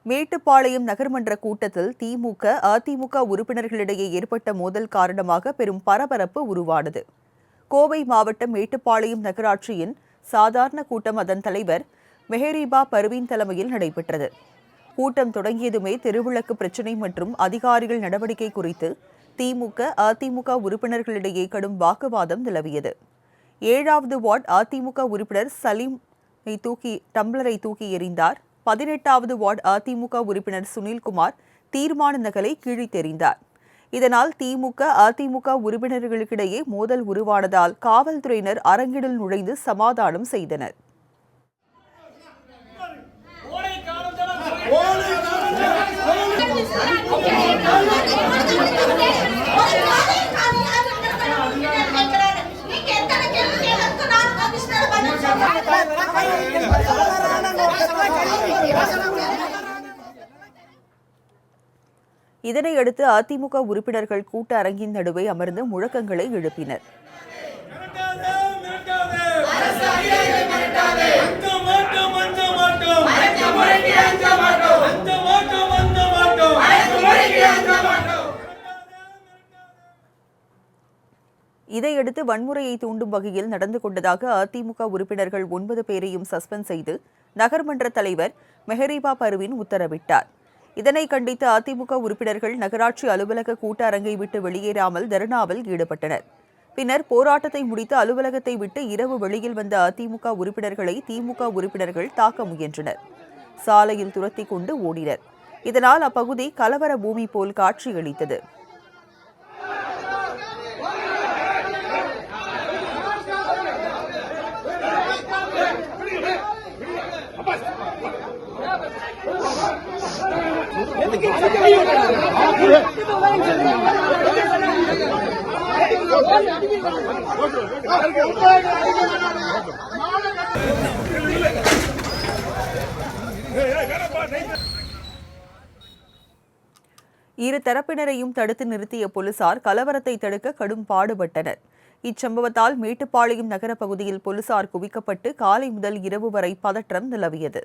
மேட்டுப்பாளையம் நகர்மன்ற கூட்டத்தில் திமுக, அதிமுக உறுப்பினர்களிடையே ஏற்பட்ட மோதல் காரணமாக பெரும் பரபரப்பு உருவானது. கோவை மாவட்டம் மேட்டுப்பாளையம் நகராட்சியின் சாதாரண கூட்டம் அதன் தலைவர் மெஹரிபா பர்வீன் தலைமையில் நடைபெற்றது. கூட்டம் தொடங்கியதுமே தெருவிளக்கு பிரச்சினை மற்றும் அதிகாரிகள் நடவடிக்கை குறித்து திமுக, அதிமுக உறுப்பினர்களிடையே கடும் வாக்குவாதம் நிலவியது. 7வது வார்டு அதிமுக உறுப்பினர் சலீம் டம்ளரை தூக்கி எறிந்தார். 18வது வார்டு அதிமுக உறுப்பினர் சுனில்குமார் தீர்மான நகலை கிழித்தெறிந்தார். இதனால் திமுக, அதிமுக உறுப்பினர்களுக்கிடையே மோதல் உருவானதால் காவல்துறையினர் அரங்கினுள் நுழைந்து சமாதானம் செய்தனர். இதனையடுத்து அதிமுக உறுப்பினர்கள் கூட்ட அரங்கின் நடுவே அமர்ந்து முழக்கங்களை எழுப்பினர். இதையடுத்து வன்முறையை தூண்டும் வகையில் நடந்து கொண்டதாக அதிமுக உறுப்பினர்கள் 9 பேரையும் சஸ்பெண்ட் செய்து நகர்மன்ற தலைவர் மெஹரிபா பர்வீன் உத்தரவிட்டார். இதனை கண்டித்து அதிமுக உறுப்பினர்கள் நகராட்சி அலுவலக கூட்ட அரங்கை விட்டு வெளியேறாமல் தர்ணாவில் ஈடுபட்டனர். பின்னர் போராட்டத்தை முடித்து அலுவலகத்தை விட்டு இரவு வெளியில் வந்த அதிமுக உறுப்பினர்களை திமுக உறுப்பினர்கள் தாக்க முயன்றனர். சாலையில் துரத்தி கொண்டு ஓடினர். இதனால் அப்பகுதி கலவர பூமி போல் காட்சியளித்தது. இரு தரப்பினரையும் தடுத்து நிறுத்திய போலீசார் கலவரத்தை தடுக்க கடும் பாடுபட்டனர். இச்சம்பவத்தால் மேட்டுப்பாளையம் நகர பகுதியில் போலீசார் குவிக்கப்பட்டு காலை முதல் இரவு வரை பதற்றம் நிலவியது.